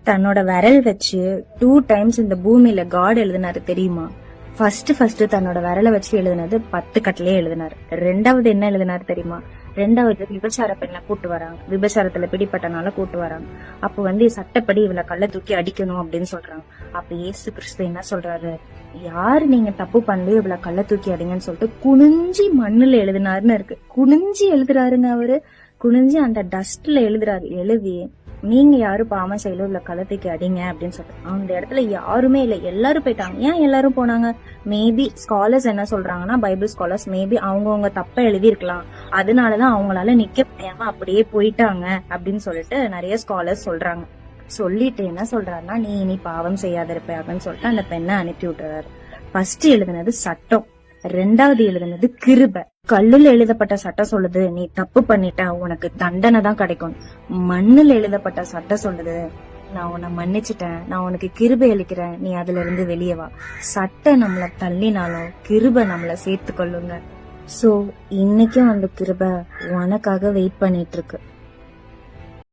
தன்னோட விரல் வச்சு 2 டைம்ஸ் இந்த பூமியில காட் எழுதினாரு தெரியுமா? ஃபர்ஸ்ட் தன்னோட விரலை வச்சு எழுதினது 10 கட்டளையே எழுதினாரு. ரெண்டாவது என்ன எழுதினாரு தெரியுமா? ரெண்டாவது விபச்சார பெண்ணை கூட்டு வராங்க, விபச்சாரத்துல பிடிப்பட்டனால கூட்டு வராங்க. அப்ப சட்டப்படி இவளை கல்ல தூக்கி அடிக்கணும் அப்படின்னு சொல்றாங்க. அப்ப இயேசு கிறிஸ்து என்ன சொல்றாரு? யாரு நீங்க தப்பு பண்ணல இவளை கல்ல தூக்கி அடிங்கன்னு சொல்லிட்டு குனிஞ்சி மண்ணுல எழுதினாருன்னு இருக்கு. குனிஞ்சி எழுதுறாருங்க அவரு. குனிஞ்சி அந்த டஸ்ட்ல எழுதுறாரு. எழுதி நீங்க யாரும் பாவம் செய்யல இவ்வளவு கள்ளத்துக்கு அடிங்க அப்படின்னு சொல்லிட்டு அந்த இடத்துல யாருமே இல்ல, எல்லாரும் போயிட்டாங்க. ஏன் எல்லாரும் போனாங்க? மேபி ஸ்காலர்ஸ் என்ன சொல்றாங்கன்னா, பைபிள் ஸ்காலர்ஸ் மேபி அவங்கவுங்க தப்ப எழுதிருக்கலாம், அதனாலதான் அவங்களால நிக்க முடியாம அப்படியே போயிட்டாங்க அப்படின்னு சொல்லிட்டு நிறைய ஸ்காலர்ஸ் சொல்றாங்க. சொல்லிட்டு என்ன சொல்றாருன்னா, நீ இனி பாவம் செய்யாத இருப்ப அப்படின்னு சொல்லிட்டு அந்த பெண்ணை அனுப்பி விட்டுறாரு. ஃபர்ஸ்ட் எழுதுனது சட்டம், ரெண்டாவது எழுதுனது கிருபை. கல்லுல எழுதப்பட்ட சட்டம் சொல்லுது நீ தப்பு பண்ணிட்ட உனக்கு தண்டனை தான் கிடைக்கும். மண்ணுல எழுதப்பட்ட சட்டம் சொல்லுது நான் உன்னை மன்னிச்சுட்டேன், நான் உனக்கு கிருபை அளிக்கிறேன், நீ அதுல இருந்து வெளியே வா. சட்டம் நம்மள தள்ளினாலும் கிருபை நம்மள சேர்த்து கொள்ளுங்க. சோ இன்னைக்கும் அந்த கிருபை உனக்காக வெயிட் பண்ணிட்டு இருக்கு.